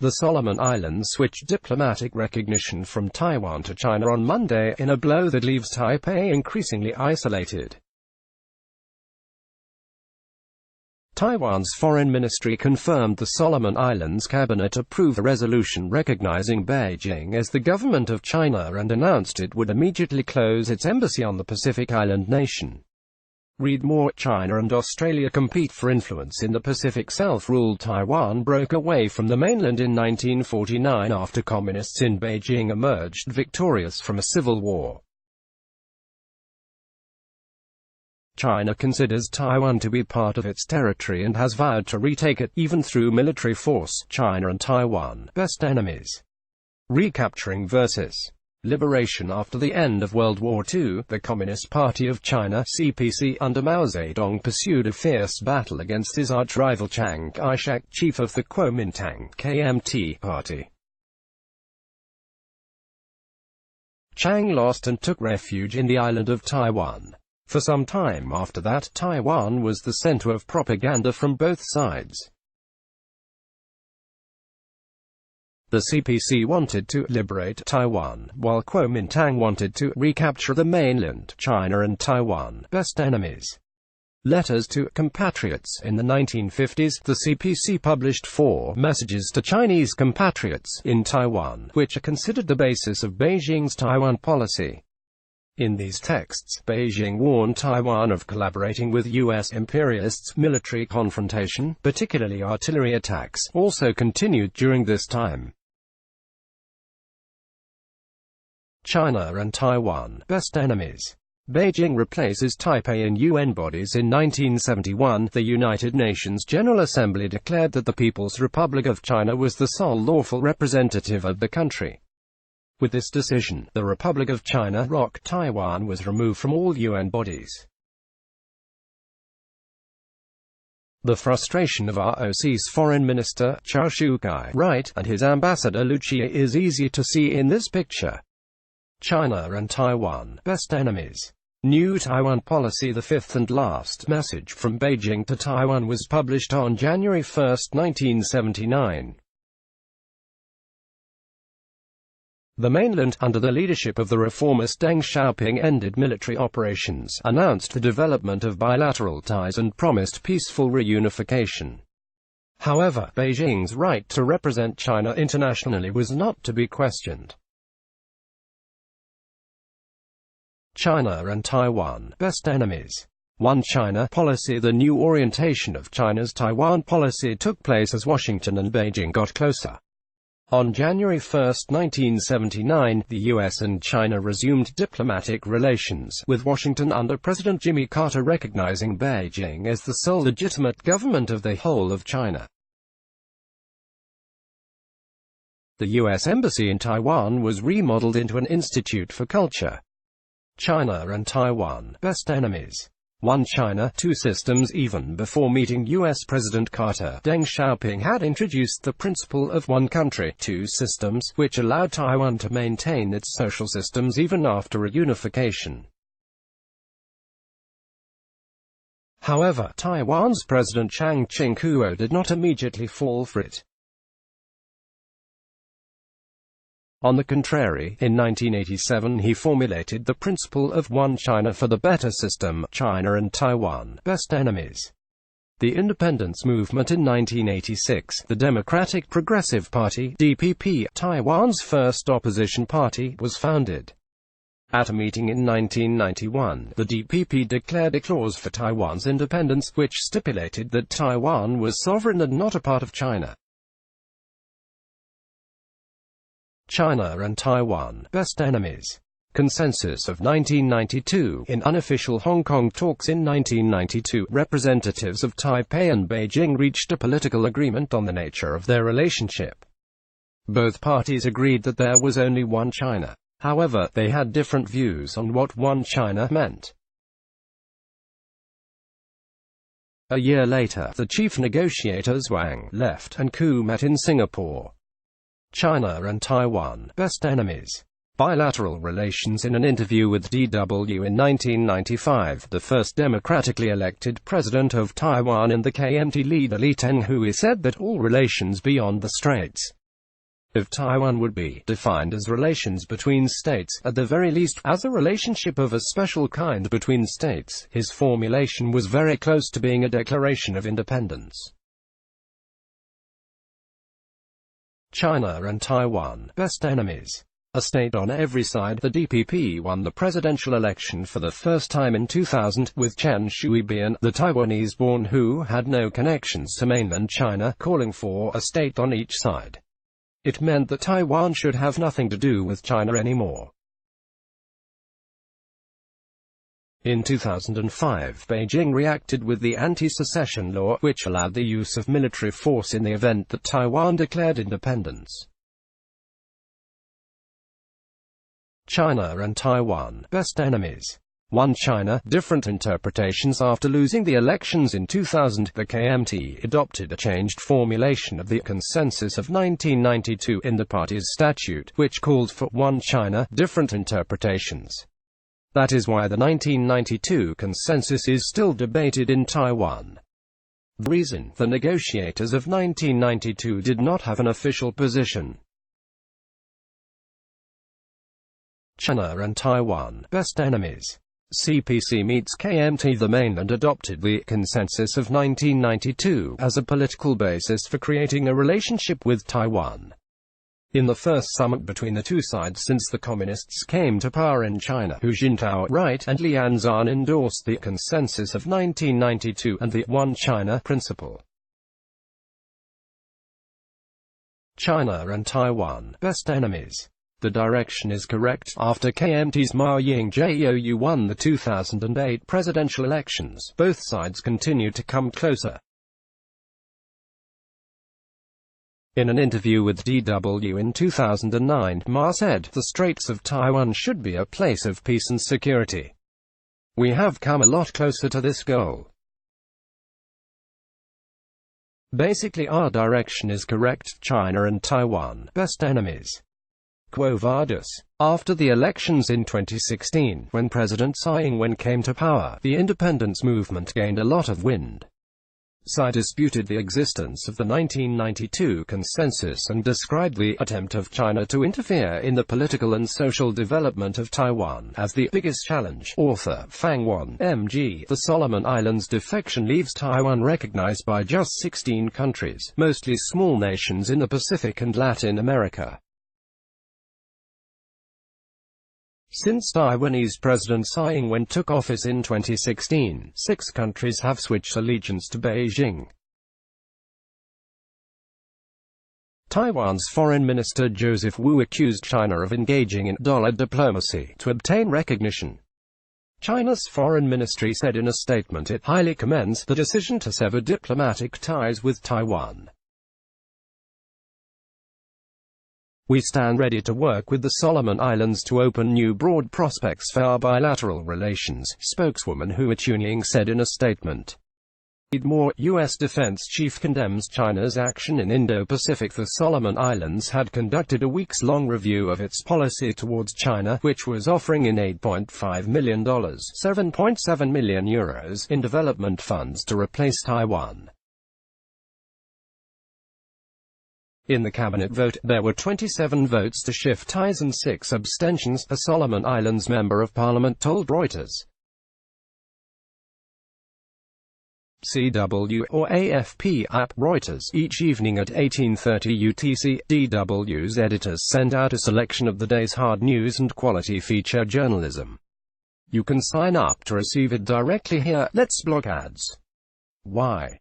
The Solomon Islands switched diplomatic recognition from Taiwan to China on Monday, in a blow that leaves Taipei increasingly isolated. Taiwan's foreign ministry confirmed the Solomon Islands cabinet approved a resolution recognizing Beijing as the government of China and announced it would immediately close its embassy on the Pacific island nation. Read more. China and Australia compete for influence in the Pacific. Self-ruled Taiwan broke away from the mainland in 1949 after communists in Beijing emerged victorious from a civil war. China considers Taiwan to be part of its territory and has vowed to retake it, even through military force. China and Taiwan, best enemies. Recapturing versus liberation. After the end of World War II, the Communist Party of China (CPC) under Mao Zedong pursued a fierce battle against his arch-rival Chiang Kai-shek, chief of the Kuomintang (KMT) party. Chiang lost and took refuge in the island of Taiwan. For some time after that, Taiwan was the center of propaganda from both sides. The CPC wanted to liberate Taiwan, while Kuomintang wanted to recapture the mainland. China and Taiwan, best enemies. Letters to compatriots. In the 1950s, the CPC published 4 messages to Chinese compatriots in Taiwan, which are considered the basis of Beijing's Taiwan policy. In these texts, Beijing warned Taiwan of collaborating with U.S. imperialists. Military confrontation, particularly artillery attacks, also continued during this time. China and Taiwan, best enemies. Beijing replaces Taipei in UN bodies. In 1971, the United Nations General Assembly declared that the People's Republic of China was the sole lawful representative of the country. With this decision, the Republic of China (ROC) Taiwan was removed from all UN bodies. The frustration of ROC's Foreign Minister, Chao Shukai, right, and his ambassador Liu Qie is easy to see in this picture. China and Taiwan, best enemies. New Taiwan policy. The fifth and last message from Beijing to Taiwan was published on January 1, 1979. The mainland, under the leadership of the reformist Deng Xiaoping, ended military operations, announced the development of bilateral ties and promised peaceful reunification. However, Beijing's right to represent China internationally was not to be questioned. China and Taiwan, best enemies. One China policy. The new orientation of China's Taiwan policy took place as Washington and Beijing got closer. On January 1, 1979, the U.S. and China resumed diplomatic relations, with Washington under President Jimmy Carter recognizing Beijing as the sole legitimate government of the whole of China. The U.S. Embassy in Taiwan was remodeled into an institute for culture. China and Taiwan, best enemies. One China, two systems. Even before meeting U.S. President Carter, Deng Xiaoping had introduced the principle of one country, two systems, which allowed Taiwan to maintain its social systems even after reunification. However, Taiwan's President Chiang Ching-kuo did not immediately fall for it. On the contrary, in 1987 he formulated the principle of one China for the better system. China and Taiwan, best enemies. The independence movement. In 1986, the Democratic Progressive Party (DPP), Taiwan's first opposition party, was founded. At a meeting in 1991, the DPP declared a clause for Taiwan's independence, which stipulated that Taiwan was sovereign and not a part of China. China and Taiwan, best enemies. Consensus of 1992. In unofficial Hong Kong talks in 1992, representatives of Taipei and Beijing reached a political agreement on the nature of their relationship. Both parties agreed that there was only one China. However, they had different views on what one China meant. A year later, the chief negotiators Wang left, and Koo met in Singapore. China and Taiwan, best enemies. Bilateral relations. In an interview with DW in 1995, the first democratically elected president of Taiwan and the KMT leader Lee Teng-hui said that all relations beyond the Straits If Taiwan would be defined as relations between states, at the very least, as a relationship of a special kind between states, his formulation was very close to being a declaration of independence. China and Taiwan, best enemies. A state on every side, the DPP won the presidential election for the first time in 2000, with Chen Shui-bian, the Taiwanese-born who had no connections to mainland China, calling for a state on each side. It meant that Taiwan should have nothing to do with China anymore. In 2005, Beijing reacted with the anti-secession law, which allowed the use of military force in the event that Taiwan declared independence. China and Taiwan, best enemies. One China, different interpretations. After losing the elections in 2000, the KMT adopted a changed formulation of the consensus of 1992 in the party's statute, which called for one China, different interpretations. That is why the 1992 consensus is still debated in Taiwan. The reason: the negotiators of 1992 did not have an official position. China and Taiwan, best enemies. CPC meets KMT. The mainland adopted the consensus of 1992 as a political basis for creating a relationship with Taiwan. In the first summit between the two sides since the Communists came to power in China, Hu Jintao, right, and Li Anzan endorsed the consensus of 1992 and the One China principle. China and Taiwan, best enemies. The direction is correct. After KMT's Ma Ying-jeou won the 2008 presidential elections, both sides continued to come closer. In an interview with DW in 2009, Ma said, "The Straits of Taiwan should be a place of peace and security. We have come a lot closer to this goal. Basically our direction is correct." China and Taiwan, best enemies. Quo Vadis. After the elections in 2016, when President Tsai Ing-wen came to power, the independence movement gained a lot of wind. Tsai disputed the existence of the 1992 consensus and described the attempt of China to interfere in the political and social development of Taiwan as the biggest challenge. Author Fang Wan, M.G. The Solomon Islands defection leaves Taiwan recognized by just 16 countries, mostly small nations in the Pacific and Latin America. Since Taiwanese President Tsai Ing-wen took office in 2016, 6 countries have switched allegiance to Beijing. Taiwan's Foreign Minister Joseph Wu accused China of engaging in dollar diplomacy to obtain recognition. China's foreign ministry said in a statement it highly commends the decision to sever diplomatic ties with Taiwan. "We stand ready to work with the Solomon Islands to open new broad prospects for our bilateral relations," spokeswoman Hua Chunying said in a statement. More, U.S. defense chief condemns China's action in Indo-Pacific. The Solomon Islands had conducted a weeks-long review of its policy towards China, which was offering in $8.5 million, €7.7 million in development funds to replace Taiwan. In the cabinet vote, there were 27 votes to shift ties and 6 abstentions, a Solomon Islands member of parliament told Reuters. CW or AFP app Reuters. Each evening at 18:30 UTC, DW's editors send out a selection of the day's hard news and quality feature journalism. You can sign up to receive it directly here. Let's block ads. Why?